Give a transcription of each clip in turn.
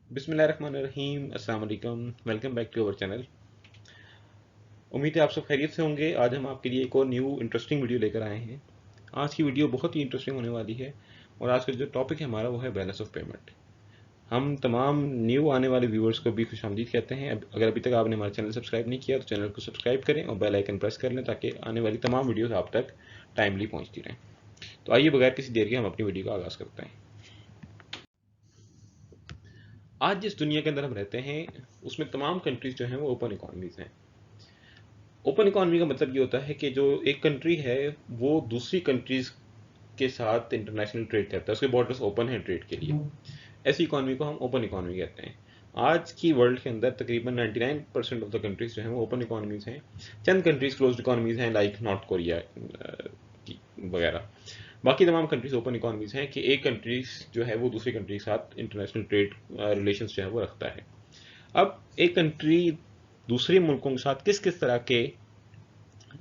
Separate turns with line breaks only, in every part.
बिस्मिल्लाहिर्रहमानिर्रहीम, अस्सलाम वालेकुम। Welcome back to our channel. उम्मीद है आप सब खैरियत से होंगे। आज हम आपके लिए एक और न्यू इंटरेस्टिंग वीडियो लेकर आए हैं। आज की वीडियो बहुत ही इंटरेस्टिंग होने वाली है और आज का जो टॉपिक है हमारा वो है बैलेंस ऑफ पेमेंट। हम तमाम न्यू आने वाले व्यूअर्स को भी खुशामदीद कहते हैं। अगर अभी तक आपने हमारा चैनल सब्सक्राइब नहीं किया तो चैनल को सब्सक्राइब करें और बेल आइकन प्रेस कर लें ताकि आने वाली तमाम वीडियोस आप तक टाइमली पहुंचती रहें। तो आइए बगैर किसी देर के हम अपनी वीडियो का आगाज़ करते हैं। आज जिस दुनिया के अंदर हम रहते हैं उसमें तमाम कंट्रीज जो हैं वो ओपन इकोनॉमीज हैं। ओपन इकोनॉमी का मतलब ये होता है कि जो एक कंट्री है वो दूसरी कंट्रीज के साथ इंटरनेशनल ट्रेड करता है, उसके बॉर्डर्स ओपन है ट्रेड के लिए। ऐसी इकोनॉमी को हम ओपन इकोनॉमी कहते हैं। आज की वर्ल्ड के अंदर तकरीबन 99% ऑफ द कंट्रीज जो हैं वो ओपन इकोनॉमीज हैं। चंद कंट्रीज क्लोज्ड इकोनॉमीज हैं लाइक नॉर्थ कोरिया वगैरह। बाकी तमाम कंट्रीज ओपन इकोनॉमीज हैं कि एक कंट्रीज जो है वो दूसरी कंट्री के साथ इंटरनेशनल ट्रेड रिलेशंस जो है वो रखता है। अब एक कंट्री दूसरे मुल्कों के साथ किस किस तरह के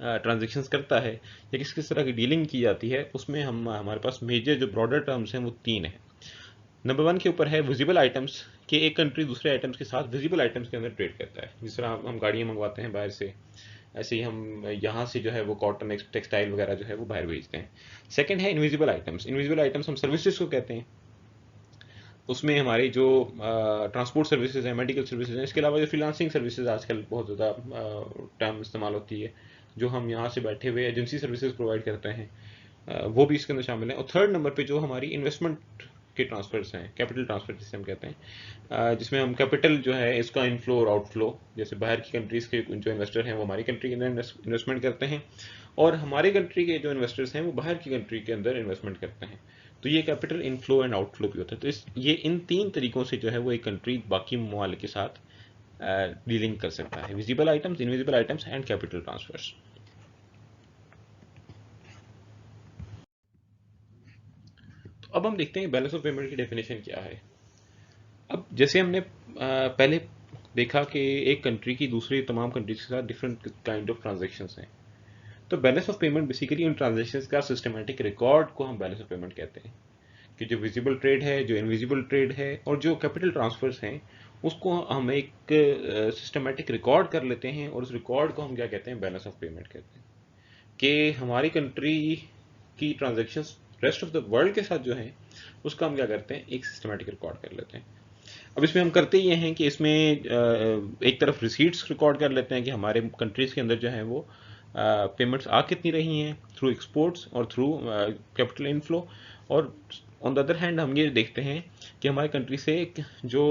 ट्रांजेक्शन्स करता है या किस किस तरह की डीलिंग की जाती है, उसमें हमारे पास मेजर जो ब्रॉडर टर्म्स हैं वो तीन हैं। नंबर वन के ऊपर है विजिबल आइटम्स, कि एक कंट्री दूसरे आइटम्स के साथ विजिबल आइटम्स के अंदर ट्रेड करता है। जिस तरह हम गाड़ियाँ मंगवाते हैं बाहर से, ऐसे ही हम यहाँ से जो है वो कॉटन टेक्सटाइल वगैरह जो है वो बाहर भेजते हैं। सेकंड है इनविजिबल आइटम्स। इनविजिबल आइटम्स हम सर्विसेज को कहते हैं। उसमें हमारी जो ट्रांसपोर्ट सर्विसेज हैं, मेडिकल सर्विसेज हैं, इसके अलावा जो फ्रीलांसिंग सर्विसेज आजकल बहुत ज़्यादा टर्म इस्तेमाल होती है, जो हम यहाँ से बैठे हुए एजेंसी सर्विसेज प्रोवाइड करते हैं, वो भी इसके अंदर शामिल है। और थर्ड नंबर पे जो हमारी इन्वेस्टमेंट के ट्रांसफर्स हैं, कैपिटल ट्रांसफर जिसे हम कहते हैं, जिसमें हम कैपिटल जो है इसका इनफ्लो और आउटफ्लो, जैसे बाहर की कंट्रीज़ के जो इन्वेस्टर हैं वो हमारी कंट्री के अंदर इन्वेस्टमेंट करते हैं और हमारे कंट्री के जो इन्वेस्टर्स हैं वो बाहर की कंट्री के अंदर इन्वेस्टमेंट करते हैं। तो ये कैपिटल इनफ्लो एंड आउटफ्लो भी होता है। तो ये इन तीन तरीकों से जो है वो एक कंट्री बाकी ममालिक के साथ डीलिंग कर सकता है: visible items, invisible items and capital transfers. तो अब हम देखते हैं बैलेंस ऑफ पेमेंट की डेफिनेशन क्या है। अब जैसे हमने पहले देखा कि एक कंट्री की दूसरी तमाम कंट्रीज के साथ डिफरेंट काइंड ऑफ ट्रांजेक्शन्स हैं। तो बैलेंस ऑफ पेमेंट बेसिकली उन ट्रांजेक्शन्स का सिस्टमेटिक रिकॉर्ड को हम बैलेंस ऑफ पेमेंट कहते हैं, कि जो विजिबल ट्रेड है, जो इनविजिबल ट्रेड है और जो कैपिटल ट्रांसफर्स हैं, उसको हम एक सिस्टमेटिक रिकॉर्ड कर लेते हैं और उस रिकॉर्ड को हम क्या कहते हैं, बैलेंस ऑफ पेमेंट कहते हैं। कि हमारी कंट्री की transactions rest of the world के साथ जो है उसका हम क्या करते हैं, एक सिस्टमेटिक रिकॉर्ड कर लेते हैं। अब इसमें हम करते ये हैं कि इसमें एक तरफ रिसीट्स रिकॉर्ड कर लेते हैं कि हमारे कंट्रीज़ के अंदर जो है वो पेमेंट्स आ कितनी रही हैं थ्रू एक्सपोर्ट्स और थ्रू कैपिटल इनफ्लो। और ऑन द अदर हैंड हम ये देखते हैं कि हमारी कंट्री से जो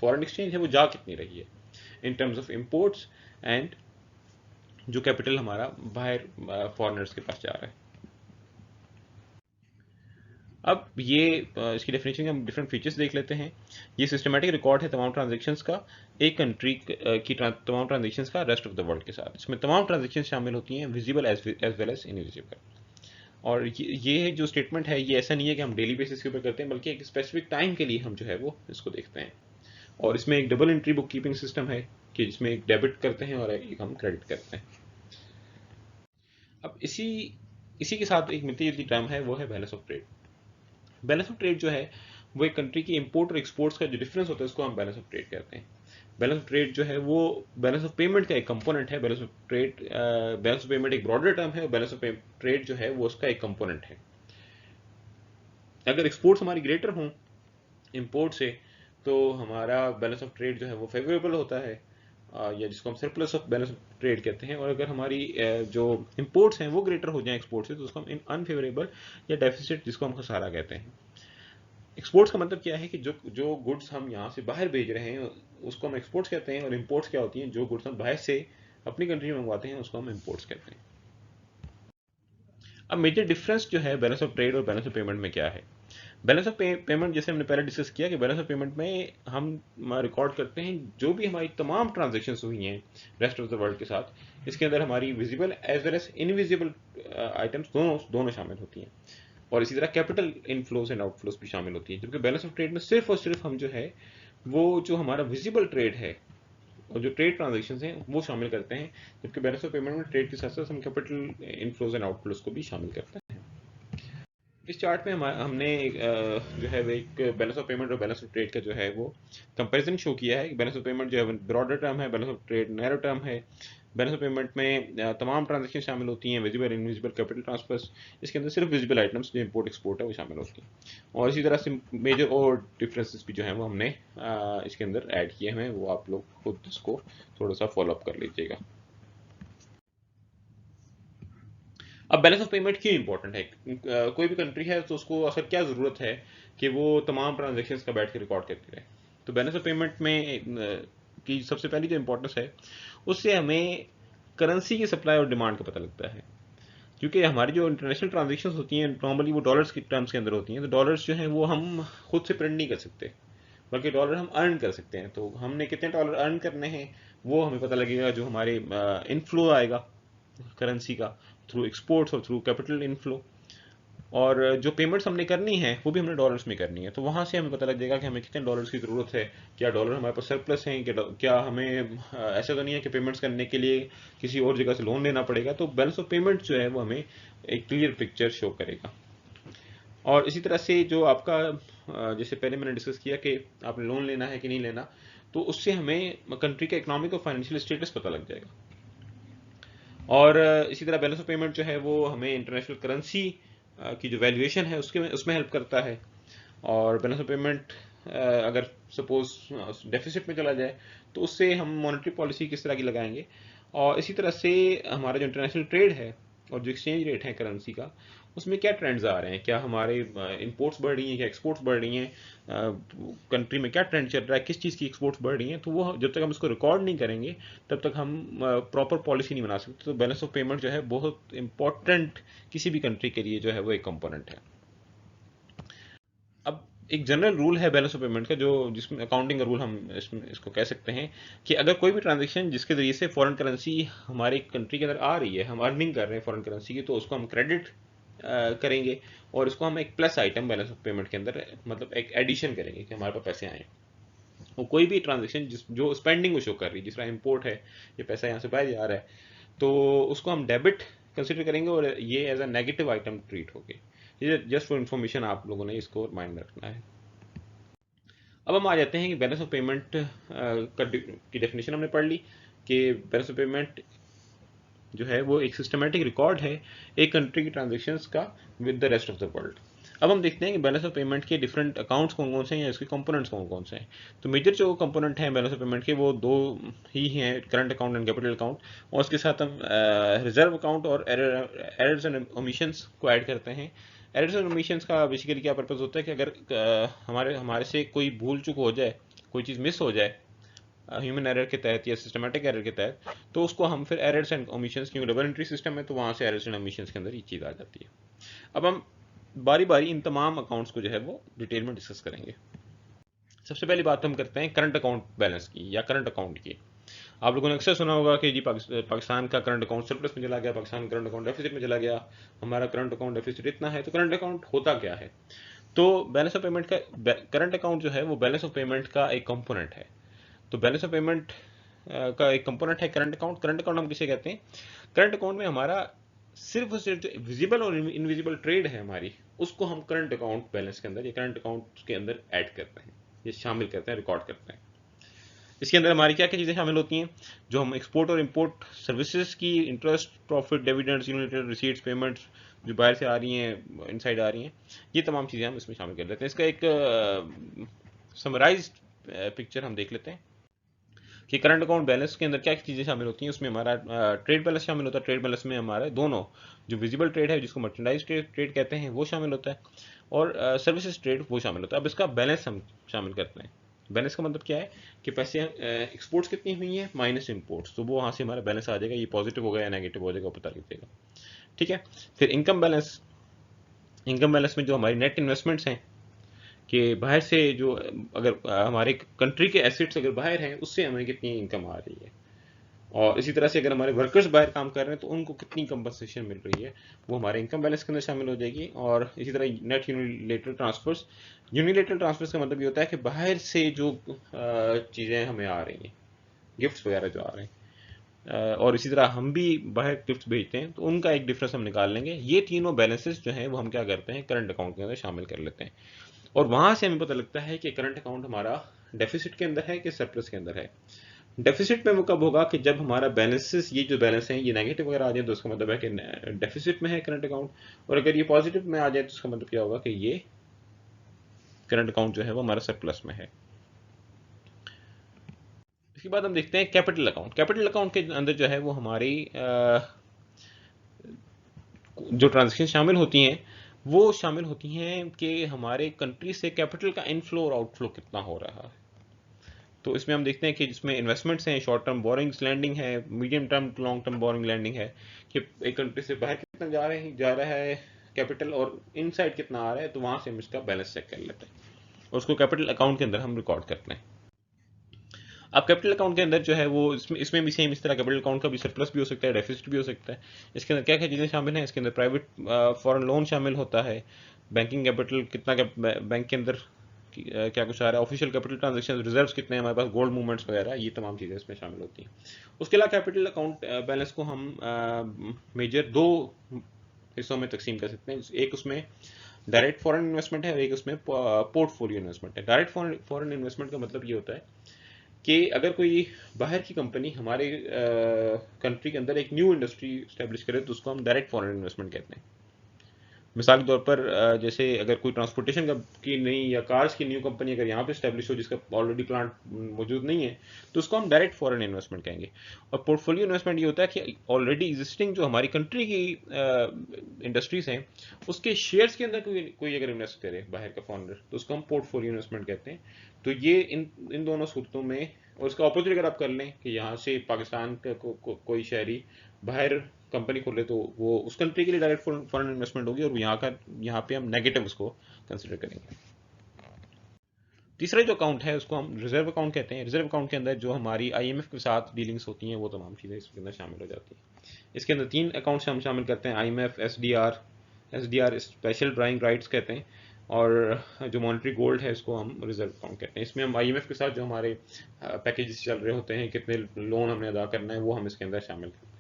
फॉरेन एक्सचेंज है वो जा कितनी रही है in terms of imports and जो कैपिटल हमारा बाहर फॉरेनर्स के पास जा रहा है। अब ये इसकी डेफिनेशन के हम डिफरेंट फीचर्स देख लेते हैं। ये सिस्टमेटिक रिकॉर्ड है तमाम ट्रांजैक्शंस का, एक कंट्री की तमाम ट्रांजैक्शंस का रेस्ट ऑफ द वर्ल्ड के साथ। इसमें तमाम ट्रांजैक्शंस शामिल होती हैं, visible as well as invisible. और ये जो स्टेटमेंट है ये ऐसा नहीं है कि हम डेली बेसिस के ऊपर करते हैं, बल्कि एक स्पेसिफिक टाइम के लिए हम जो है वो इसको देखते हैं। और इसमें एक double entry book keeping system है कि जिसमें एक डेबिट करते हैं और एक हम क्रेडिट करते हैं। अब इसी इसी के साथ एक मिलती जुलती टर्म है, वो है balance of trade. Balance of trade जो है वो एक कंट्री की इंपोर्ट और एक्सपोर्ट्स का जो डिफरेंस होता है उसको हम बैलेंस ऑफ ट्रेड कहते हैं। बैलेंस ऑफ ट्रेड जो है वो बैलेंस ऑफ पेमेंट का एक कंपोनेंट है। बैलेंस ऑफ पेमेंट एक ब्रॉडर टर्म है और बैलेंस ऑफ ट्रेड जो है वो उसका एक कंपोनेंट है। अगर एक्सपोर्ट्स हमारी ग्रेटर हों इंपोर्ट से तो हमारा बैलेंस ऑफ ट्रेड जो है वो फेवरेबल होता है, या जिसको हम surplus of balance of trade कहते हैं। और अगर हमारी जो इंपोर्ट्स हैं वो ग्रेटर हो जाएं एक्सपोर्ट से तो उसको हम अनफेवरेबल या डेफिसिट, जिसको हम खसारा कहते हैं। एक्सपोर्ट्स का मतलब क्या है कि जो जो गुड्स हम यहाँ से बाहर भेज रहे हैं उसको हम एक्सपोर्ट्स कहते हैं, और इंपोर्ट्स क्या होती हैं, जो गुड्स हम बाहर से अपनी कंट्री में मंगवाते हैं उसको हम इंपोर्ट्स कहते हैं। अब मेजर डिफरेंस जो है बैलेंस ऑफ ट्रेड और बैलेंस ऑफ पेमेंट में क्या है। बैलेंस ऑफ पेमेंट जैसे हमने पहले डिस्कस किया कि बैलेंस ऑफ पेमेंट में हम रिकॉर्ड करते हैं जो भी हमारी तमाम ट्रांजेक्शन्स हुई हैं रेस्ट ऑफ द वर्ल्ड के साथ। इसके अंदर हमारी visible as well as invisible items दोनों दोनों शामिल होती हैं, और इसी तरह कैपिटल इनफ्लोज एंड आउटफ्लोज भी शामिल होती हैं। जबकि बैलेंस ऑफ ट्रेड में सिर्फ और सिर्फ हम जो है वो जो हमारा विजिबल ट्रेड है और जो ट्रेड ट्रांजेक्शन्स हैं वो शामिल करते हैं, जबकि बैलेंस ऑफ पेमेंट में ट्रेड के साथ साथ हम कैपिटल इनफ्लोज एंड आउटफ्लोज को भी शामिल करते हैं। इस चार्ट में हमने जो है वो एक बैलेंस ऑफ पेमेंट और बैलेंस ऑफ ट्रेड का जो है वो कंपैरिजन शो किया है। बैलेंस ऑफ पेमेंट जो है ब्रॉडर टर्म है, balance of trade narrow term है। बैलेंस ऑफ पेमेंट में तमाम ट्रांजेक्शन शामिल होती हैं, विजिबल इनविजिबल कैपिटल ट्रांसफर्स। इसके अंदर सिर्फ विजिबल आइटम्स जो इंपोर्ट एक्सपोर्ट है वो शामिल होती हैं। और इसी तरह से मेजर और डिफरेंसेस भी जो है वो हमने इसके अंदर ऐड किए हैं। वो आप लोग खुद इसको थोड़ा सा फॉलो अप कर लीजिएगा। अब बैलेंस ऑफ पेमेंट क्यों इंपॉर्टेंट है? कोई भी कंट्री है तो उसको आखिर क्या ज़रूरत है कि वो तमाम ट्रांजेक्शन्स का बैठ के रिकॉर्ड करती रहे? तो बैलेंस ऑफ पेमेंट में की सबसे पहली जो इंपॉर्टेंस है, उससे हमें करेंसी की सप्लाई और डिमांड का पता लगता है। क्योंकि हमारी जो इंटरनेशनल ट्रांजेक्शन्स होती हैं नॉर्मली वो डॉलर्स की टर्म्स के अंदर होती हैं, तो डॉलर्स जो हैं वो हम खुद से प्रिंट नहीं कर सकते, बल्कि डॉलर हम अर्न कर सकते हैं। तो हमने कितने डॉलर अर्न करने हैं वो हमें पता लगेगा जो हमारे इनफ्लो आएगा करेंसी का, थ्रू एक्सपोर्ट्स और थ्रू कैपिटल इनफ्लो। और जो पेमेंट्स हमने करनी है वो भी हमने डॉलर्स में करनी है, तो वहाँ से हमें पता लग जाएगा कि हमें कितने डॉलर्स की ज़रूरत है, क्या डॉलर हमारे पास सरप्लस हैं, क्या हमें ऐसा तो नहीं है कि पेमेंट्स करने के लिए किसी और जगह से लोन लेना पड़ेगा। तो बैलेंस ऑफ पेमेंट जो है वो हमें एक क्लियर पिक्चर शो करेगा। और इसी तरह से जो आपका जैसे पहले मैंने डिस्कस किया कि आपने लोन लेना है कि नहीं लेना, तो उससे हमें कंट्री का इकोनॉमिक और फाइनेंशियल स्टेटस पता लग जाएगा। और इसी तरह बैलेंस ऑफ पेमेंट जो है वो हमें इंटरनेशनल करेंसी की जो वैल्यूएशन है उसके उसमें हेल्प करता है। और बैलेंस ऑफ पेमेंट अगर सपोज डेफिसिट में चला जाए तो उससे हम मॉनेटरी पॉलिसी किस तरह की लगाएंगे। और इसी तरह से हमारा जो इंटरनेशनल ट्रेड है और जो एक्सचेंज रेट है करेंसी का, उसमें क्या ट्रेंड्स आ रहे हैं, क्या हमारे इंपोर्ट्स बढ़ रही हैं, क्या एक्सपोर्ट्स बढ़ रही हैं, कंट्री में क्या ट्रेंड चल रहा है, किस चीज़ की एक्सपोर्ट्स बढ़ रही हैं। तो वो जब तक हम इसको रिकॉर्ड नहीं करेंगे तब तक हम प्रॉपर पॉलिसी नहीं बना सकते। तो बैलेंस ऑफ पेमेंट जो है बहुत इंपॉर्टेंट किसी भी कंट्री के लिए जो है वो एक कंपोनेंट है। अब एक जनरल रूल है बैलेंस ऑफ पेमेंट का, जो जिसमें अकाउंटिंग का रूल हम इसको कह सकते हैं कि अगर कोई भी ट्रांजैक्शन जिसके जरिए से फॉरेन करेंसी हमारी कंट्री के अंदर आ रही है, हम अर्निंग कर रहे हैं फॉरेन करेंसी की, तो उसको हम क्रेडिट करेंगे और इसको हम एक plus item balance of payment के अंदर मतलब एक एडिशन करेंगे कि हमारे पास पैसे आए। और कोई भी ट्रांजेक्शन जो स्पेंडिंग को शो कर रही है, जिस तरह इम्पोर्ट है, ये पैसा यहाँ से बाहर जा रहा है, तो उसको हम डेबिट कंसिडर करेंगे और ये as a negative item treat होगी। ये जस्ट फॉर इन्फॉर्मेशन आप लोगों ने इसको माइंड में रखना है। अब हम आ जाते हैं कि बैलेंस ऑफ पेमेंट की डेफिनेशन हमने पढ़ ली कि बैलेंस ऑफ पेमेंट जो है वो एक सिस्टमेटिक रिकॉर्ड है एक कंट्री की ट्रांजेक्शन्स का with the rest of the world. अब हम देखते हैं कि बैलेंस ऑफ पेमेंट के डिफरेंट अकाउंट्स कौन कौन से हैं या इसके कंपोनेंट्स कौन कौन से हैं। तो मेजर जो कंपोनेंट हैं बैलेंस ऑफ पेमेंट के वो दो ही हैं, current account and capital account. और उसके साथ हम रिजर्व अकाउंट और एरर्स एंड ओमिशंस को ऐड करते हैं। एरर्स एंड ओमिशंस का बेसिकली क्या पर्पज़ होता है कि अगर हमारे हमारे से कोई भूल चूक हो जाए, कोई चीज़ मिस हो जाए ह्यूमन एरर के तहत या सिस्टमेटिक एरर के तहत, तो उसको हम फिर एरर्स एंड ओमिशंस, क्योंकि डबल एंट्री सिस्टम है तो वहाँ से एरर्स एंड ओमिशंस के अंदर ये चीज़ आ जाती है। अब हम बारी बारी इन तमाम अकाउंट्स को जो है वो डिटेल में डिस्कस करेंगे। सबसे पहली बात हम करते हैं करंट अकाउंट बैलेंस की या करंट अकाउंट की। आप लोगों ने अक्सर सुना होगा कि जी पाकिस्तान का करंट अकाउंट सरप्लस में चला गया, पाकिस्तान का करंट अकाउंट डेफिसिट में चला गया, हमारा करंट अकाउंट डेफिसिट इतना है। तो करंट अकाउंट होता क्या है? तो बैलेंस ऑफ पेमेंट का करंट अकाउंट जो है वो बैलेंस ऑफ पेमेंट का एक कंपोनेंट है। तो बैलेंस ऑफ पेमेंट का एक कंपोनेंट है करंट अकाउंट। करंट अकाउंट हम किसे कहते हैं? करंट अकाउंट में हमारा सिर्फ और सिर्फ जो विजिबल और इनविजिबल ट्रेड है हमारी, उसको हम करंट अकाउंट बैलेंस के अंदर या करंट अकाउंट के अंदर ऐड करते हैं, ये शामिल करते हैं, रिकॉर्ड करते हैं। इसके अंदर हमारी क्या क्या चीज़ें शामिल होती हैं? जो हम एक्सपोर्ट और इंपोर्ट सर्विसेज की interest, profit, dividends, united receipts, payments जो बाहर से आ रही हैं, इनसाइड आ रही हैं, ये तमाम चीज़ें हम इसमें शामिल कर लेते हैं। इसका एक समराइज्ड पिक्चर हम देख लेते हैं कि करंट अकाउंट बैलेंस के अंदर क्या चीज़ें शामिल होती हैं। उसमें हमारा ट्रेड बैलेंस शामिल होता है। ट्रेड बैलेंस में हमारे दोनों जो विजिबल ट्रेड है जिसको मर्चेंडाइज ट्रेड कहते हैं वो शामिल होता है, और सर्विसेज ट्रेड वो शामिल होता है। अब इसका बैलेंस हम शामिल करते हैं। बैलेंस का मतलब क्या है कि पैसे एक्सपोर्ट्स कितनी हुई हैं माइनस इम्पोर्ट्स, तो वो वहाँ से हमारा बैलेंस आ जाएगा, ये पॉजिटिव होगा या नेगेटिव हो जाएगा पता लीजिएगा। ठीक है। फिर इनकम बैलेंस। इनकम बैलेंस में जो हमारी नेट इन्वेस्टमेंट्स हैं कि बाहर से जो अगर हमारे कंट्री के एसेट्स अगर बाहर हैं उससे हमें कितनी इनकम आ रही है, और इसी तरह से अगर हमारे वर्कर्स बाहर काम कर रहे हैं तो उनको कितनी कंपनसेशन मिल रही है, वो हमारे इनकम बैलेंस के अंदर शामिल हो जाएगी। और इसी तरह net unilateral transfers. Unilateral transfers का मतलब ये होता है कि बाहर से जो चीज़ें हमें आ रही हैं, गिफ्ट्स वगैरह जो आ रहे हैं, और इसी तरह हम भी बाहर गिफ्ट भेजते हैं, तो उनका एक डिफरेंस हम निकाल लेंगे। ये तीनों बैलेंसेस जो हैं वो हम क्या करते हैं, करंट अकाउंट के अंदर शामिल कर लेते हैं, और वहां से हमें पता लगता है कि करंट अकाउंट हमारा डेफिसिट के अंदर है कि सरप्लस के अंदर है। डेफिसिट में वो कब होगा कि जब हमारा बैलेंसेस, ये जो बैलेंस हैं ये नेगेटिव वगैरह आ जाए तो उसका मतलब है कि डेफिसिट में है करंट अकाउंट, और अगर ये पॉजिटिव में आ जाए तो उसका मतलब क्या होगा कि ये करंट अकाउंट जो है वो हमारा सरप्लस में है। इसके बाद हम देखते हैं कैपिटल अकाउंट। कैपिटल अकाउंट के अंदर जो है वो हमारी जो ट्रांजेक्शन शामिल होती हैं वो शामिल होती हैं कि हमारे कंट्री से कैपिटल का इनफ्लो और आउटफ्लो कितना हो रहा है। तो इसमें हम देखते हैं कि जिसमें इन्वेस्टमेंट्स हैं, शॉर्ट टर्म बोरिंग्स लैंडिंग है, medium term to long term borrowing lending है, कि एक कंट्री से बाहर कितना जा रहा है कैपिटल, और इनसाइड कितना आ रहा है, तो वहां से हम इसका बैलेंस चेक कर लेते हैं और उसको कैपिटल अकाउंट के अंदर हम रिकॉर्ड करते हैं। अब कैपिटल अकाउंट के अंदर जो है वो इसमें भी सेम इस तरह कैपिटल अकाउंट का भी सरप्लस भी हो सकता है, डेफिसिट भी हो सकता है। इसके अंदर क्या क्या चीज़ें शामिल हैं, इसके अंदर प्राइवेट फॉरेन लोन शामिल होता है, बैंकिंग कैपिटल कितना बैंक के अंदर क्या कुछ आ रहा है, ऑफिशियल कैपिटल ट्रांजेक्शन, रिजर्व्स कितने हैं हमारे पास, गोल्ड मूवमेंट्स वगैरह, ये तमाम चीज़ें इसमें शामिल होती हैं। उसके अलावा कैपिटल अकाउंट बैलेंस को हम मेजर दो हिस्सों में तकसीम कर सकते हैं। एक उसमें डायरेक्ट फॉरेन इन्वेस्टमेंट है और एक उसमें पोर्टफोलियो इन्वेस्टमेंट है। डायरेक्ट फॉरेन इन्वेस्टमेंट का मतलब ये होता है कि अगर कोई बाहर की कंपनी हमारे कंट्री के अंदर एक न्यू इंडस्ट्री स्टैब्लिश करे तो उसको हम डायरेक्ट फॉरेन इन्वेस्टमेंट कहते हैं। मिसाल के तौर पर जैसे अगर कोई ट्रांसपोर्टेशन की नई या कार्स की न्यू कंपनी अगर यहाँ पे स्टैब्लिश हो जिसका ऑलरेडी प्लांट मौजूद नहीं है, तो उसको हम डायरेक्ट फॉरेन इन्वेस्टमेंट कहेंगे। और पोर्टफोलियो इन्वेस्टमेंट ये होता है कि ऑलरेडी एग्जिस्टिंग जो हमारी कंट्री की इंडस्ट्रीज हैं उसके शेयर्स के अंदर कोई अगर इन्वेस्ट करे बाहर का फॉरेनर, तो उसको हम पोर्टफोलियो इन्वेस्टमेंट कहते हैं। तो ये इन दोनों सूरतों में, और इसका ऑपोजिट अगर आप कर लें कि यहाँ से पाकिस्तान का कोई शहरी बाहर कंपनी खोले तो वो उस कंट्री के लिए डायरेक्ट फॉरेन इन्वेस्टमेंट होगी, और यहाँ पे हम नेगेटिव उसको कंसिडर करेंगे। तीसरा जो अकाउंट है उसको हम रिजर्व अकाउंट कहते हैं। रिजर्व अकाउंट के अंदर जो हमारी आईएमएफ के साथ डीलिंग्स होती हैं वो तमाम चीज़ें इसके अंदर शामिल हो जाती हैं। इसके अंदर 3 अकाउंट्स हम शामिल करते हैं, IMF, SDR special drawing rights कहते हैं, और जो मॉनेटरी गोल्ड है इसको हम रिजर्व अकाउंट कहते हैं। इसमें हम आईएमएफ के साथ जो हमारे पैकेजेस चल रहे होते हैं, कितने लोन हमने अदा करना है, वो हम इसके अंदर शामिल करते हैं।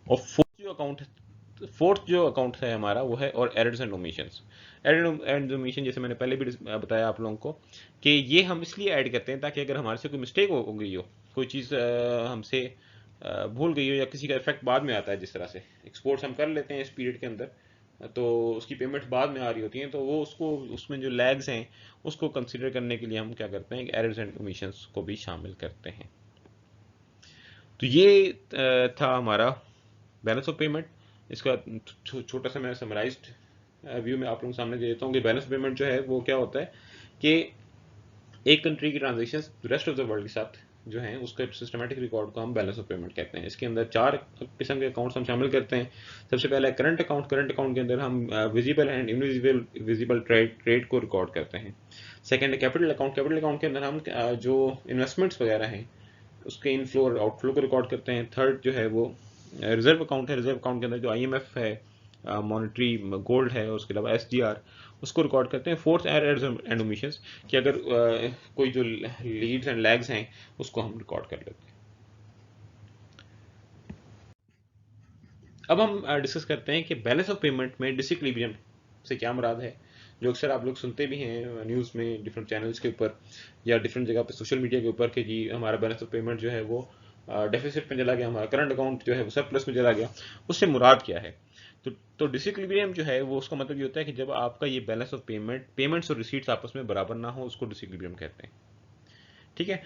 और फोर्थ जो अकाउंट है हमारा वो है और errors and omissions. Error and omission जैसे मैंने पहले भी बताया आप लोगों को कि ये हम इसलिए ऐड करते हैं ताकि अगर हमारे से कोई मिस्टेक हो गई हो, कोई चीज़ हमसे भूल गई हो, या किसी का इफेक्ट बाद में आता है, जिस तरह से एक्सपोर्ट्स हम कर लेते हैं इस पीरियड के अंदर, तो उसकी पेमेंट बाद में आ रही होती हैं, तो वो उसको उसमें जो लैग्स हैं उसको कंसिडर करने के लिए हम क्या करते हैं, एरर्स एंड ओमिशंस को भी शामिल करते हैं। तो ये था हमारा बैलेंस ऑफ पेमेंट। इसका छोटा सा मैं समराइज्ड व्यू में आप लोगों के सामने दे देता हूँ कि बैलेंस ऑफ पेमेंट जो है वो क्या होता है कि एक कंट्री की transaction rest of the world के साथ जो है उसका सिस्टमेटिक रिकॉर्ड को हम बैलेंस ऑफ पेमेंट कहते हैं। इसके अंदर 4 किस्म के अकाउंट्स हम शामिल करते हैं। सबसे पहला है करंट अकाउंट। करंट अकाउंट के अंदर हम विजिबल एंड इनविजिबल ट्रेड को रिकॉर्ड करते हैं। सेकंड है कैपिटल अकाउंट। कैपिटल अकाउंट के अंदर हम जो इन्वेस्टमेंट्स वगैरह हैं उसके इनफ्लो और आउटफ्लो को रिकॉर्ड करते हैं। थर्ड जो है वो रिजर्व अकाउंट है। रिजर्व अकाउंट के अंदर जो आईएमएफ है, मॉनेटरी गोल्ड है, और उसके अलावा एसडीआर, उसको रिकॉर्ड करते हैं। फोर्थ एरर्स एंड ओमिशंस, कि अगर कोई जो लीड्स एंड लैग्स हैं उसको हम रिकॉर्ड कर लेते हैं। अब हम डिस्कस करते हैं कि बैलेंस ऑफ पेमेंट में डिसइक्विलिब्रियम से क्या मुराद है, जो अक्सर आप लोग सुनते भी हैं न्यूज़ में, डिफरेंट चैनल्स के ऊपर या डिफरेंट जगह पे सोशल मीडिया के ऊपर, कि जी हमारा बैलेंस ऑफ पेमेंट जो है वो डेफिसिट में चला गया, हमारा करंट अकाउंट जो है वो सरप्लस में चला गया। उससे मुराद क्या है? तो डिसइक्विलिब्रियम जो है वो उसका मतलब ये होता है कि जब आपका ये बैलेंस ऑफ पेमेंट्स और रिसीट्स आपस में बराबर ना हो, उसको डिसइक्विलिब्रियम कहते हैं। ठीक है,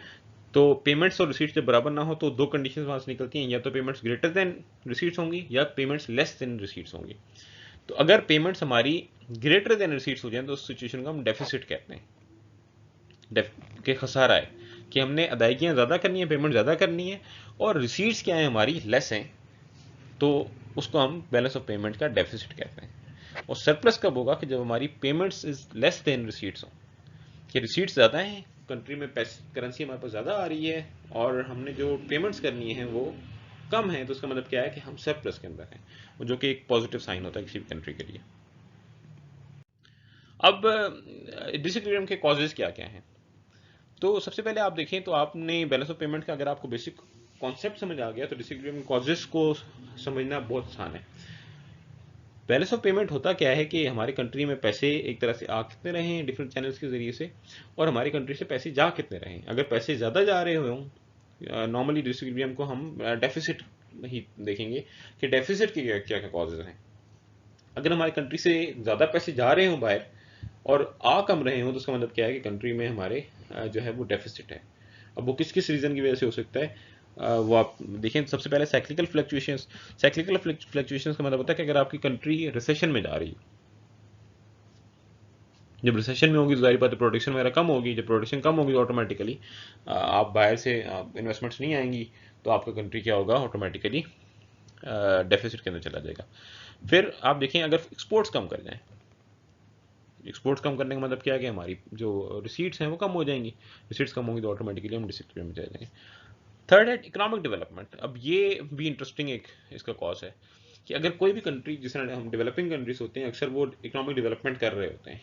तो पेमेंट्स और रिसीट्स जब बराबर ना हो तो दो कंडीशंस वहां से निकलती हैं, या तो पेमेंट्स ग्रेटर देन रिसीट्स होंगी या पेमेंट्स लेस देन रिसीट्स होंगी। तो अगर पेमेंट्स हमारी ग्रेटर देन रिसीट्स हो जाए तो उस सिचुएशन को हम डेफिसिट कहते हैं। के खसारा है कि हमने अदायगियां ज़्यादा करनी है, पेमेंट ज़्यादा करनी है, और रिसीट्स क्या है हमारी लेस हैं, तो उसको हम बैलेंस ऑफ पेमेंट का डेफिसिट कहते हैं। और सरप्लस कब होगा? कि जब हमारी payments is less than receipts हो, कि रिसीट्स ज़्यादा हैं, कंट्री में करेंसी हमारे पास ज़्यादा आ रही है, और हमने जो पेमेंट्स करनी है वो कम है, तो उसका मतलब क्या है कि हम सरप्लस के अंदर हैं, जो कि एक पॉजिटिव साइन होता है किसी भी कंट्री के लिए। अब डिसइक्विलिब्रियम के कॉजेज क्या क्या हैं? तो सबसे पहले आप देखें तो आपने बैलेंस ऑफ पेमेंट का अगर आपको बेसिक कॉन्सेप्ट समझ आ गया तो डिसएग्रीमेंट कॉजेस को समझना बहुत आसान है। बैलेंस ऑफ पेमेंट होता क्या है कि हमारी कंट्री में पैसे एक तरह से आ कितने रहे हैं डिफरेंट चैनल्स के जरिए से, और हमारी कंट्री से पैसे जा कितने रहे हैं। अगर पैसे ज़्यादा जा रहे हों, नॉर्मली डिसएग्रीमेंट को हम डेफिसिट ही देखेंगे कि डेफिसिट के क्या क्या कॉजेज हैं। अगर हमारी कंट्री से ज़्यादा पैसे जा रहे हों बाहर और आ कम रहे हों तो उसका मतलब क्या है कि कंट्री में हमारे जो है वो डेफिसिट है। अब वो किस किस रीज़न की वजह से हो सकता है, वो आप देखें। सबसे पहले साइक्लिकल फ्लक्चुएशंस। साइक्लिकल फ्लक्चुएशंस का मतलब होता है कि अगर आपकी कंट्री रिसेशन में जा रही है, जब रिसेशन में होगी तो जाहिर बात है प्रोडक्शन वगैरह कम होगी। जब प्रोडक्शन कम होगी तो ऑटोमेटिकली आप बाहर से इन्वेस्टमेंट्स नहीं आएंगी, तो आपका कंट्री क्या होगा, ऑटोमेटिकली डेफिसिट के अंदर चला जाएगा। फिर आप देखें अगर एक्सपोर्ट्स कम कर जाएं, एक्सपोर्ट्स कम करने का मतलब क्या है कि हमारी जो रिसीट्स हैं वो कम हो जाएंगी। रिसीट्स कम होंगी तो ऑटोमेटिकली हम डिसिप्लिन में चले जाएंगे। थर्ड है इकोनॉमिक डेवलपमेंट। अब ये भी इंटरेस्टिंग एक इसका कॉज है कि अगर कोई भी कंट्री, जिस तरह हम डेवलपिंग कंट्रीज होते हैं, अक्सर वो इकोनॉमिक डेवलपमेंट कर रहे होते हैं,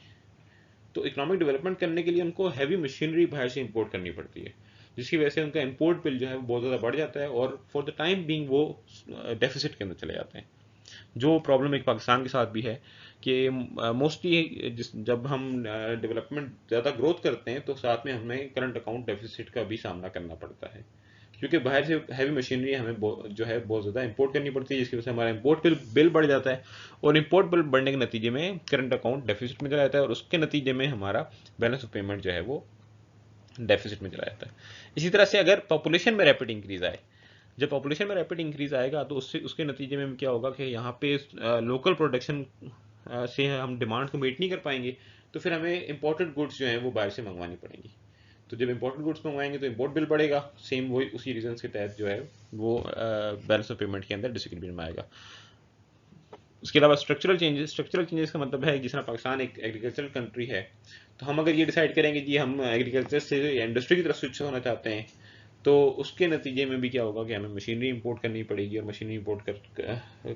तो इकोनॉमिक डेवलपमेंट करने के लिए उनको हैवी मशीनरी बाहर से इंपोर्ट करनी पड़ती है, जिसकी वजह से उनका इंपोर्ट बिल जो है वो बहुत ज़्यादा बढ़ जाता है और फॉर द टाइम बीइंग वो डेफिसिट के अंदर चले जाते हैं। जो प्रॉब्लम एक पाकिस्तान के साथ भी है कि मोस्टली जब हम डेवलपमेंट ज़्यादा ग्रोथ करते हैं तो साथ में हमें करंट अकाउंट डेफिसिट का भी सामना करना पड़ता है, क्योंकि बाहर से हैवी मशीनरी हमें जो है बहुत ज़्यादा इंपोर्ट करनी पड़ती है, जिसकी वजह से हमारा इंपोर्ट बिल बढ़ जाता है, और इंपोर्ट बिल बढ़ने के नतीजे में करंट अकाउंट डेफिसिट में चला जाता है, और उसके नतीजे में हमारा बैलेंस ऑफ पेमेंट जो है वो डेफिसिट में चला जाता है। इसी तरह से अगर पॉपुलेशन में रैपिड इंक्रीज आए, जब पॉपुलेशन में रैपिड इंक्रीज आएगा तो उससे उसके नतीजे में क्या होगा कि यहाँ पे लोकल प्रोडक्शन से हम डिमांड को मीट नहीं कर पाएंगे, तो फिर हमें इंपोर्टेड गुड्स जो हैं वो बाहर से मंगवानी पड़ेंगी। तो जब इंपोर्टेड गुड्स मंगवाएंगे तो इंपोर्ट बिल बढ़ेगा, सेम वही उसी रीजन के तहत जो है वो बैलेंस ऑफ पेमेंट के अंदर डिसएग्रीमेंट में आएगा। उसके अलावा स्ट्रक्चरल चेंजेस का मतलब है जिस तरह पाकिस्तान एक एग्रीकल्चरल कंट्री है, तो हम अगर ये डिसाइड करेंगे कि हम एग्रीकल्चर से इंडस्ट्री की तरफ स्विच होना चाहते हैं, तो उसके नतीजे में भी क्या होगा कि हमें मशीनरी इंपोर्ट करनी पड़ेगी, और मशीनरी इंपोर्ट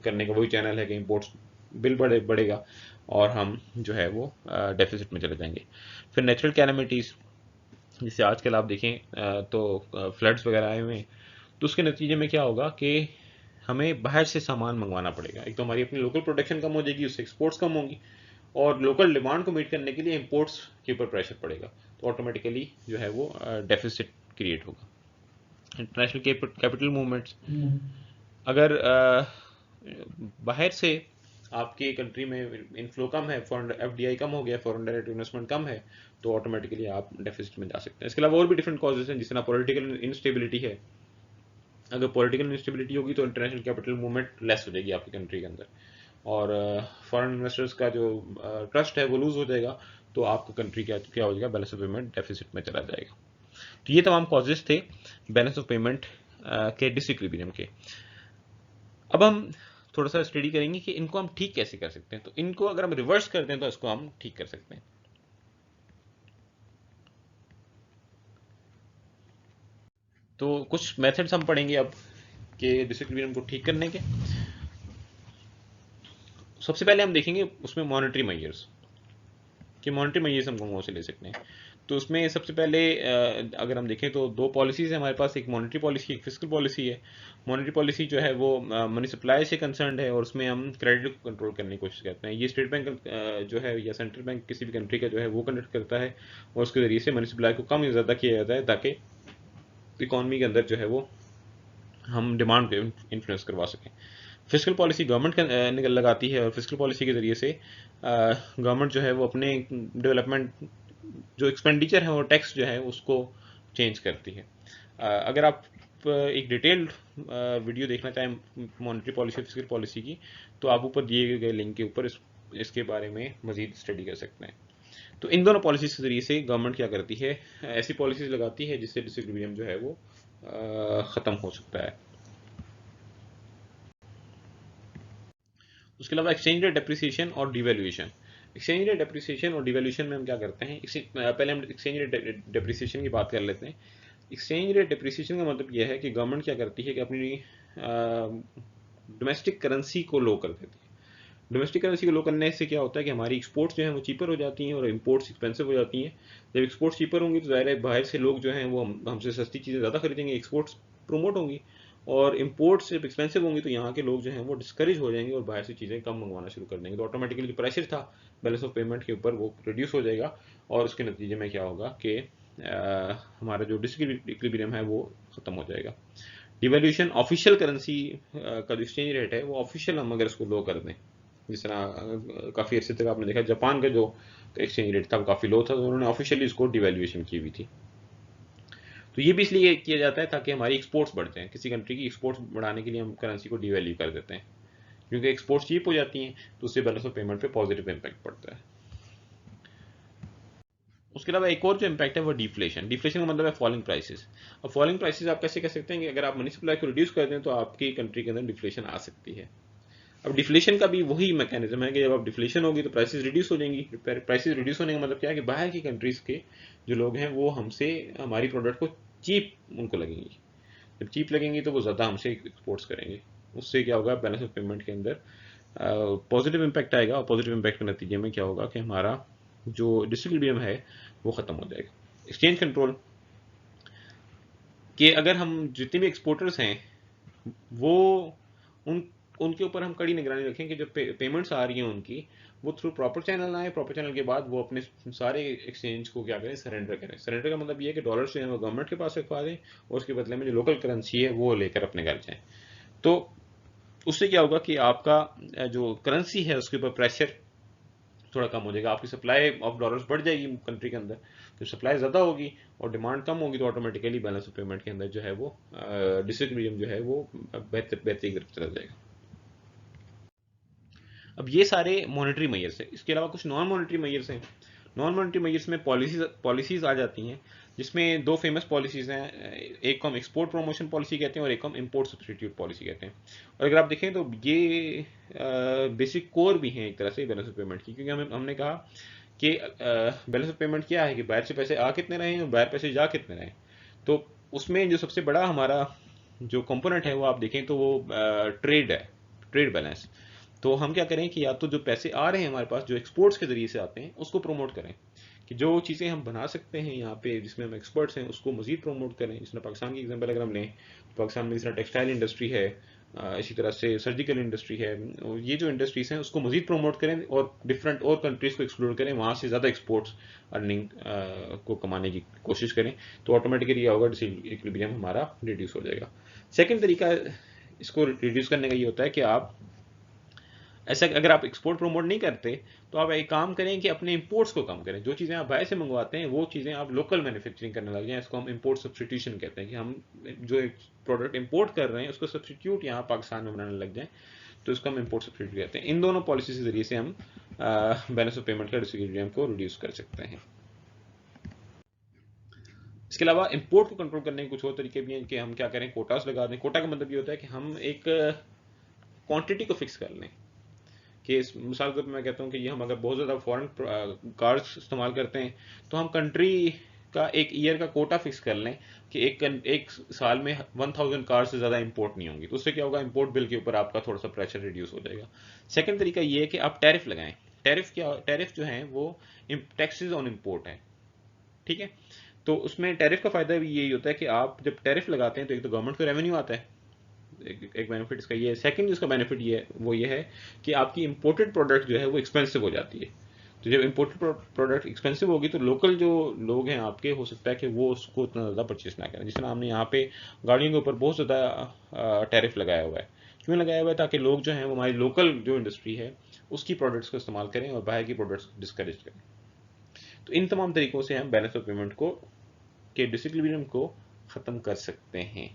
करने का वही चैनल है कि इंपोर्ट्स बिल बढ़ेगा और हम जो है वो डेफिसिट में चले जाएंगे। फिर नेचुरल कैलामिटीज़, जैसे आजकल आप देखें तो फ्लड्स वगैरह आए हुए हैं, तो उसके नतीजे में क्या होगा कि हमें बाहर से सामान मंगवाना पड़ेगा। एक तो हमारी अपनी लोकल प्रोडक्शन कम हो जाएगी, उससे एक्सपोर्ट्स कम होंगी, और लोकल डिमांड को मीट करने के लिए इंपोर्ट्स के ऊपर प्रेशर पड़ेगा, तो ऑटोमेटिकली जो है वो डेफिसिट क्रिएट होगा। इंटरनेशनल कैपिटल मूवमेंट्स, अगर बाहर से आपके कंट्री में इनफ्लो कम है, फॉरेन एफडीआई कम हो गया, फॉरेन डायरेक्ट इन्वेस्टमेंट कम है, तो ऑटोमेटिकली आप डेफिसिट में जा सकते हैं। इसके अलावा और भी डिफरेंट कॉजेज हैं, जिस तरह पॉलिटिकल इंस्टेबिलिटी है। अगर पॉलिटिकल इंस्टेबिलिटी होगी तो इंटरनेशनल कैपिटल मूवमेंट लेस हो जाएगी आपकी कंट्री के अंदर, और फॉरेन इन्वेस्टर्स का जो ट्रस्ट है वो लूज हो जाएगा, तो आपका कंट्री क्या क्या हो जाएगा, बैलेंस ऑफ पेमेंट डेफिसिट में चला जाएगा। तो ये तमाम कॉजेज थे बैलेंस ऑफ पेमेंट के डिसइक्विलिब्रियम के। अब हम थोड़ा सा स्टडी करेंगे कि इनको हम ठीक कैसे कर सकते हैं। तो इनको अगर हम रिवर्स करते हैं तो इसको हम ठीक कर सकते हैं। तो कुछ मेथड्स हम पढ़ेंगे अब कि डिसइक्विलिब्रियम को ठीक करने के। सबसे पहले हम देखेंगे उसमें मॉनेटरी मेजर्स, कि मॉनेटरी मेजर्स हम कौन से ले सकते हैं। तो उसमें सबसे पहले अगर हम देखें तो दो पॉलिसीज़ है हमारे पास, एक मॉनेटरी पॉलिसी, एक फिस्कल पॉलिसी है। मॉनेटरी पॉलिसी जो है वो मनी सप्लाई से कंसर्न्ड है, और उसमें हम क्रेडिट को कंट्रोल करने की कोशिश करते हैं। ये स्टेट बैंक जो है या सेंट्रल बैंक किसी भी कंट्री का जो है वो कंडक्ट करता है, और उसके ज़रिए से मनी सप्लाई को कम या ज़्यादा किया जाता है, ताकि इकॉनमी के अंदर जो है वो हम डिमांड को इन्फ्लुएंस करवा सकें। फिस्कल पॉलिसी गवर्नमेंट लगाती है, और फिस्कल पॉलिसी के ज़रिए से गवर्नमेंट जो है वो अपने डेवलपमेंट जो एक्सपेंडिचर है और टैक्स जो है उसको चेंज करती है। अगर आप एक डिटेल्ड वीडियो देखना चाहें मॉनेटरी पॉलिसी फिस्कल पॉलिसी की, तो आप ऊपर दिए गए लिंक के ऊपर इसके बारे में मजीद स्टडी कर सकते हैं। तो इन दोनों पॉलिसीज के जरिए से गवर्नमेंट क्या करती है, ऐसी पॉलिसीज लगाती है जिससे डिसइक्विलिब्रियम जो है वो ख़त्म हो सकता है। उसके अलावा एक्सचेंज रेट डेप्रिसिएशन और डिवैल्यूएशन। एक्सचेंज रेट डेप्रिसिएशन और डिवैल्यूएशन में हम क्या करते हैं, पहले हम एक्सचेंज रेट डेप्रिसिएशन की बात कर लेते हैं। एक्सचेंज रेट डेप्रिसिएशन का मतलब यह है कि गवर्नमेंट क्या करती है कि अपनी डोमेस्टिक करेंसी को लो कर देती है। डोमेस्टिक करेंसी को लो करने से क्या होता है कि हमारी एक्सपोर्ट्स जो हैं वो चीपर हो जाती हैं और इंपोर्ट्स एक्सपेंसिव हो जाती हैं। जब एक्सपोर्ट्स चीपर होंगी तो ज़ाहिर है बाहर से लोग जो हैं वो हमसे सस्ती चीज़ें ज़्यादा खरीदेंगे, एक्सपोर्ट्स प्रमोट होंगी। और इंपोर्ट्स जब एक्सपेंसिव होंगी तो यहाँ के लोग जो हैं वो डिस्करेज हो जाएंगे और बाहर से चीज़ें कम मंगवाना शुरू कर देंगे। तो ऑटोमेटिकली जो प्रेशर था बैलेंस ऑफ पेमेंट के ऊपर वो रिड्यूस हो जाएगा और उसके नतीजे में क्या होगा कि हमारा जो डिसइक्विलिब्रियम है वो ख़त्म हो जाएगा। डिवैल्यूएशन ऑफिशियल करेंसी का जो एक्सचेंज रेट है वो ऑफिशियल हम अगर इसको लो कर दें, जिस तरह काफ़ी अर्से तक आपने देखा जापान का जो एक्सचेंज रेट था वो काफ़ी लो था, तो उन्होंने ऑफिशियली इसको डिवैल्यूएशन की हुई थी। तो ये भी इसलिए किया जाता है ताकि हमारी एक्सपोर्ट्स बढ़ जाएं। किसी कंट्री की एक्सपोर्ट्स बढ़ाने के लिए हम करेंसी को डिवैल्यू कर देते हैं, क्योंकि एक्सपोर्ट्स चीप हो जाती हैं तो उससे बैलेंस ऑफ पेमेंट पे पॉजिटिव इम्पैक्ट पड़ता है। उसके अलावा एक और जो इम्पैक्ट है वो डिफ्लेशन। डिफ्लेशन का मतलब है फॉलिंग प्राइसेस। अब फॉलिंग प्राइसेस आप कैसे कह सकते हैं कि अगर आप मनी सप्लाई को रिड्यूस कर दें तो आपकी कंट्री के अंदर डिफ्लेशन आ सकती है। अब डिफ्लेशन का भी वही मैकेनिज्म है कि जब आप डिफ्लेशन होगी तो प्राइसेस रिड्यूस हो जाएंगी। प्राइसेस रिड्यूस होने का मतलब क्या है कि बाहर की कंट्रीज के जो लोग हैं वो हमसे हमारी प्रोडक्ट को चीप उनको लगेंगी। जब चीप लगेंगी तो वो ज़्यादा हमसे एक्सपोर्ट्स करेंगे। उससे क्या होगा, बैलेंस ऑफ पेमेंट के अंदर पॉजिटिव इम्पैक्ट आएगा और पॉजिटिव इम्पैक्ट के नतीजे में क्या होगा कि हमारा जो डिसइक्विलिब्रियम है वो ख़त्म हो जाएगा। एक्सचेंज कंट्रोल कि अगर हम जितने भी एक्सपोर्टर्स हैं वो उन उनके ऊपर हम कड़ी निगरानी रखें कि जो पेमेंट्स आ रही हैं उनकी वो थ्रू प्रॉपर चैनल आए। प्रॉपर चैनल के बाद वो अपने सारे एक्सचेंज को क्या करें, सरेंडर करें। सरेंडर का मतलब ये है कि डॉलर्स जो है वो गवर्नमेंट के पास रखवा दें और उसके बदले में जो लोकल करेंसी है वो लेकर अपने घर जाएं। तो उससे क्या होगा कि आपका जो करेंसी है उसके ऊपर प्रेशर थोड़ा कम हो जाएगा। आपकी सप्लाई ऑफ डॉलर्स बढ़ जाएगी कंट्री के अंदर। जब सप्लाई ज़्यादा होगी और डिमांड कम होगी तो ऑटोमेटिकली बैलेंस ऑफ पेमेंट के अंदर जो है वो डिसइक्विलिब्रियम जो है वो बेहतरी की तरफ चला जाएगा। अब ये सारे मॉनेटरी मेजर्स हैं। इसके अलावा कुछ नॉन मॉनेटरी मेजर्स हैं। नॉन मॉनेटरी मेजर्स में पॉलिसीज आ जाती हैं, जिसमें दो फेमस पॉलिसीज हैं। एक को हम एक्सपोर्ट प्रमोशन पॉलिसी कहते हैं और एक को हम इम्पोर्ट सब्सटीट्यूट पॉलिसी कहते हैं। और अगर आप देखें तो ये बेसिक कोर भी हैं एक तरह से बैलेंस ऑफ पेमेंट की, क्योंकि हमने कहा कि बैलेंस ऑफ पेमेंट क्या है कि बाहर से पैसे आ कितने रहे हैं और बाहर पैसे जा कितने रहे हैं। तो उसमें जो सबसे बड़ा हमारा जो कंपोनेंट है वो आप देखें तो वो ट्रेड है, ट्रेड बैलेंस। तो हम क्या करें कि या तो जो पैसे आ रहे हैं हमारे पास जो एक्सपोर्ट्स के जरिए से आते हैं उसको प्रमोट करें, कि जो चीज़ें हम बना सकते हैं यहाँ पे जिसमें हम एक्सपर्ट्स हैं उसको मजीद प्रमोट करें। जिसमें पाकिस्तान की एग्जांपल अगर हम लें तो पाकिस्तान में जिस तरह टेक्सटाइल इंडस्ट्री है, इसी तरह से सर्जिकल इंडस्ट्री है, और ये जो इंडस्ट्रीज हैं उसको मजीद प्रमोट करें और डिफरेंट और कंट्रीज़ को एक्सप्लोर करें, वहाँ से ज़्यादा एक्सपोर्ट्स अर्निंग को कमाने की कोशिश करें। तो ऑटोमेटिकली क्या होगा, डिसइक्विलिब्रियम हमारा रिड्यूस हो जाएगा। सेकेंड तरीका इसको रिड्यूस करने का ये होता है कि आप ऐसा अगर आप एक्सपोर्ट प्रमोट नहीं करते तो आप एक काम करें कि अपने इंपोर्ट्स को कम करें। जो चीज़ें आप बाहर से मंगवाते हैं वो चीज़ें आप लोकल मैन्युफैक्चरिंग करने लग जाएं। इसको हम इंपोर्ट सब्सटीट्यूशन कहते हैं कि हम जो एक प्रोडक्ट इंपोर्ट कर रहे हैं उसको सब्सटीट्यूट यहाँ पाकिस्तान में बनाने लग जाएं, तो इसको हम इंपोर्ट सब्सटीट्यूट कहते हैं। इन दोनों पॉलिसी के जरिए से हम बैलेंस ऑफ पेमेंट का डिसइक्विलिब्रियम को रिड्यूस कर सकते हैं। इसके अलावा इंपोर्ट को कंट्रोल करने के कुछ और तरीके भी हैं कि हम क्या करें, कोटास लगा दें। कोटा का मतलब ये होता है कि हम एक क्वांटिटी को फिक्स कर लें। कि मिसाल के तौर पर मैं कहता हूँ कि ये हम अगर बहुत ज़्यादा फॉरेन कार्स इस्तेमाल करते हैं तो हम कंट्री का एक ईयर का कोटा फिक्स कर लें कि एक साल में 1000 कार से ज़्यादा इंपोर्ट नहीं होंगी। तो उससे क्या होगा, इंपोर्ट बिल के ऊपर आपका थोड़ा सा प्रेशर रिड्यूस हो जाएगा। सेकंड तरीका ये है कि आप टैरिफ लगाएं। टैरिफ जो है वो टैक्सेस ऑन इम्पोर्ट है, ठीक है। तो उसमें टैरिफ का फ़ायदा भी यही होता है कि आप जब टैरिफ लगाते हैं तो एक तो गवर्नमेंट को रेवेन्यू आता है, एक बेनिफिट इसका ये है। सेकंड इसका बेनिफिट ये है वो ये है कि आपकी इंपोर्टेड प्रोडक्ट जो है वो एक्सपेंसिव हो जाती है। तो जब इंपोर्टेड प्रोडक्ट एक्सपेंसिव होगी तो लोकल जो लोग हैं आपके, हो सकता है कि वो उसको उतना ज़्यादा परचेस ना करें। जिस तरह हमने यहाँ पे गाड़ियों के ऊपर बहुत ज़्यादा टैरिफ लगाया हुआ है। क्यों लगाया हुआ है? ताकि लोग जो हैं वो हमारी लोकल जो इंडस्ट्री है उसकी प्रोडक्ट्स को इस्तेमाल करें और बाहर की प्रोडक्ट्स को डिस्करेज करें। तो इन तमाम तरीकों से हम बैलेंस ऑफ पेमेंट को के डिसइक्विलिब्रियम को ख़त्म कर सकते हैं।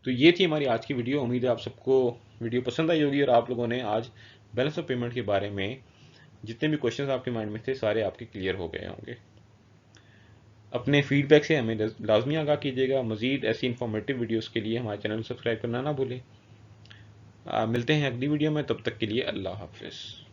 तो ये थी हमारी आज की वीडियो। उम्मीद है आप सबको वीडियो पसंद आई होगी और आप लोगों ने आज बैलेंस ऑफ पेमेंट के बारे में जितने भी क्वेश्चंस आपके माइंड में थे सारे आपके क्लियर हो गए होंगे। अपने फीडबैक से हमें लाजमी आगाह कीजिएगा। मज़ीद ऐसी इंफॉर्मेटिव वीडियोस के लिए हमारे चैनल को सब्सक्राइब करना ना भूलें। मिलते हैं अगली वीडियो में, तब तक के लिए अल्लाह हाफिज़।